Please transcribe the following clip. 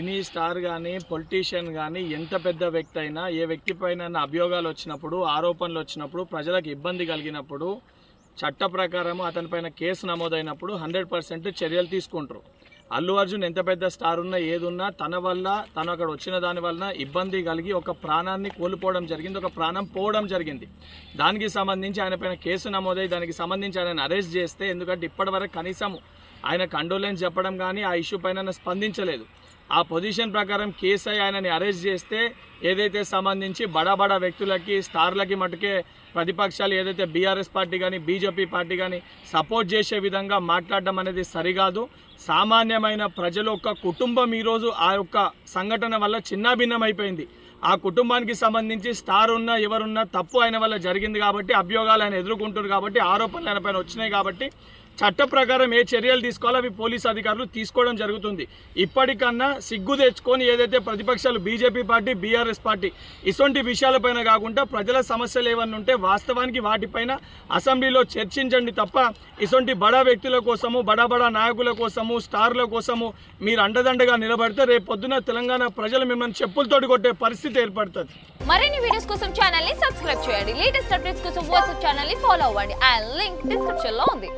Cine star కానీ politician కానీ ఎంత పెద్ద వ్యక్తి అయినా ఏ వ్యక్తి పైన అభియోగాలు వచ్చినప్పుడు ఆరోపణలు వచ్చినప్పుడు ప్రజలకు ఇబ్బంది కలిగినప్పుడు చట్ట ప్రకారం అతనిపైన కేసు నమోదైనప్పుడు 100% చర్యలు తీసుకుంటారు. అల్లు అర్జున్ ఎంత పెద్ద స్టార్ ఉన్నా ఏదున్నా తన వల్ల తను అక్కడ వచ్చిన దాని వలన ఇబ్బంది కలిగి ఒక ప్రాణాన్ని కోల్పోవడం జరిగింది, ఒక ప్రాణం పోవడం జరిగింది. దానికి సంబంధించి ఆయన పైన కేసు నమోదై దానికి సంబంధించి ఆయన అరెస్ట్ చేస్తే, ఎందుకంటే ఇప్పటివరకు కనీసం ఆయన కండోలెన్స్ చెప్పడం కానీ ఆ ఇష్యూ పైన స్పందించలేదు. ఆ పొజిషన్ ప్రకారం కేసు అయి ఆయనని అరెస్ట్ చేస్తే ఏదైతే సంబంధించి బడా వ్యక్తులకి స్టార్లకి మటుకే ప్రతిపక్షాలు ఏదైతే బీఆర్ఎస్ పార్టీ కానీ బీజేపీ పార్టీ కానీ సపోర్ట్ చేసే విధంగా మాట్లాడడం అనేది సరికాదు. సామాన్యమైన ప్రజల యొక్క కుటుంబం ఈరోజు ఆ యొక్క సంఘటన వల్ల చిన్నాభిన్నమైపోయింది. ఆ కుటుంబానికి సంబంధించి స్టార్ ఉన్నా ఎవరున్నా తప్పు ఆయన వల్ల జరిగింది కాబట్టి అభియోగాలు ఆయన ఎదుర్కొంటున్నారు కాబట్టి ఆరోపణలు ఆయన పైన వచ్చినాయి కాబట్టి చట్ట ప్రకారం ఏ చర్యలు తీసుకోవాలో అవి పోలీసు అధికారులు తీసుకోవడం జరుగుతుంది. ఇప్పటికన్నా సిగ్గు తెచ్చుకొని ఏదైతే ప్రతిపక్షాలు బీజేపీ పార్టీ బీఆర్ఎస్ పార్టీ ఇటువంటి విషయాలపైన కాకుండా ప్రజల సమస్యలు ఏమన్నా ఉంటే వాస్తవానికి వాటిపైన అసెంబ్లీలో చర్చించండి తప్ప ఇటువంటి బడా వ్యక్తుల కోసము బడా నాయకుల కోసము స్టార్ల కోసము మీరు అండదండగా నిలబడితే రేపు పొద్దున తెలంగాణ ప్రజలు మిమ్మల్ని చెప్పులతోటి కొట్టే పరిస్థితి ఏర్పడుతుంది. మరిన్ని వీడియోస్ కోసం ఛానల్ ని సబ్స్క్రైబ్ చేయండి. లేటెస్ట్ అప్డేట్స్ కోసం వాట్సాప్ ఛానల్ ని ఫాలో అవ్వండి. ఆ లింక్ డిస్క్రిప్షన్ లో ఉంది.